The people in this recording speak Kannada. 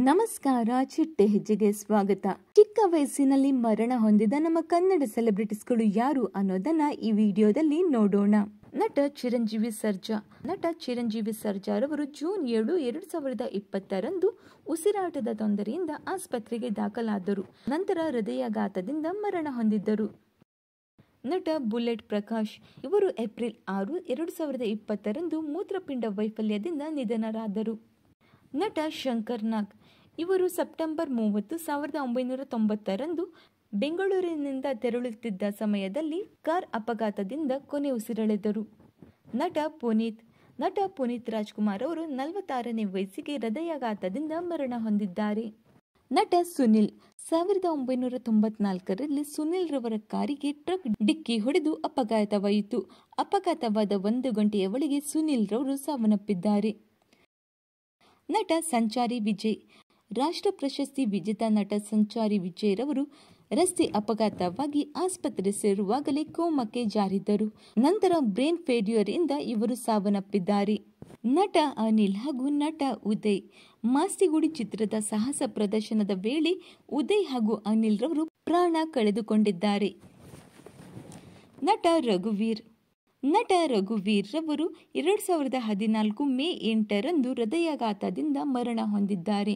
ನಮಸ್ಕಾರ. ಚಿಟ್ಟೆ ಹೆಜ್ಜೆಗೆ ಸ್ವಾಗತ. ಚಿಕ್ಕ ವಯಸ್ಸಿನಲ್ಲಿ ಮರಣ ಹೊಂದಿದ ನಮ್ಮ ಕನ್ನಡ ಸೆಲೆಬ್ರಿಟೀಸ್ಗಳು ಯಾರು ಅನ್ನೋದನ್ನ ಈ ವಿಡಿಯೋದಲ್ಲಿ ನೋಡೋಣ. ನಟ ಚಿರಂಜೀವಿ ಸರ್ಜಾ ರವರು ಜೂನ್ 7, 2020ರಂದು ಉಸಿರಾಟದ ತೊಂದರೆಯಿಂದ ಆಸ್ಪತ್ರೆಗೆ ದಾಖಲಾದರು. ನಂತರ ಹೃದಯಾಘಾತದಿಂದ ಮರಣ ಹೊಂದಿದ್ದರು. ನಟ ಬುಲೆಟ್ ಪ್ರಕಾಶ್ ಇವರು ಏಪ್ರಿಲ್ 6, 2020ರಂದು ಮೂತ್ರಪಿಂಡ ವೈಫಲ್ಯದಿಂದ ನಿಧನರಾದರು. ನಟ ಶಂಕರ್ ನಾಗ್ ಇವರು ಸೆಪ್ಟೆಂಬರ್ 30, 1990ರಂದು ಬೆಂಗಳೂರಿನಿಂದ ತೆರಳುತ್ತಿದ್ದ ಸಮಯದಲ್ಲಿ ಕಾರ್ ಅಪಘಾತದಿಂದ ಕೊನೆ ಉಸಿರೆಳೆದರು. ನಟ ಪುನೀತ್ ರಾಜ್ಕುಮಾರ್ ಅವರು 46ನೇ ವಯಸ್ಸಿಗೆ ಹೃದಯಾಘಾತದಿಂದ ಮರಣ ಹೊಂದಿದ್ದಾರೆ. ನಟ ಸುನಿಲ್ 1994ರಲ್ಲಿ ಸುನಿಲ್ ರವರ ಕಾರಿಗೆ ಟ್ರಕ್ ಡಿಕ್ಕಿ ಹೊಡೆದು ಅಪಘಾತವಾಯಿತು. ಅಪಘಾತವಾದ 1 ಗಂಟೆಯ ಒಳಗೆ ಸುನಿಲ್ ರವರು ಸಾವನ್ನಪ್ಪಿದ್ದಾರೆ. ನಟ ಸಂಚಾರಿ ವಿಜಯ್ ರಾಷ್ಟ್ರ ಪ್ರಶಸ್ತಿ ವಿಜೇತ ನಟ ಸಂಚಾರಿ ವಿಜಯ್ ರವರು ರಸ್ತೆ ಅಪಘಾತವಾಗಿ ಆಸ್ಪತ್ರೆ ಸೇರುವಾಗಲೇ ಕೋಮಾಕ್ಕೆ ಜಾರಿದ್ದರು. ನಂತರ ಬ್ರೇನ್ ಫೇಲ್ಯೂರ್ ಇಂದ ಇವರು ಸಾವನ್ನಪ್ಪಿದ್ದಾರೆ. ನಟ ಅನಿಲ್ ಹಾಗೂ ನಟ ಉದಯ್ ಮಾಸ್ತಿಗುಡಿ ಚಿತ್ರದ ಸಾಹಸ ಪ್ರದರ್ಶನದ ವೇಳೆ ಉದಯ್ ಹಾಗೂ ಅನಿಲ್ ರವರು ಪ್ರಾಣ ಕಳೆದುಕೊಂಡಿದ್ದಾರೆ. ನಟ ರಘುವೀರ್ ರವರು 2014 ಮೇ 8ರಂದು ಹೃದಯಾಘಾತದಿಂದ ಮರಣ ಹೊಂದಿದ್ದಾರೆ.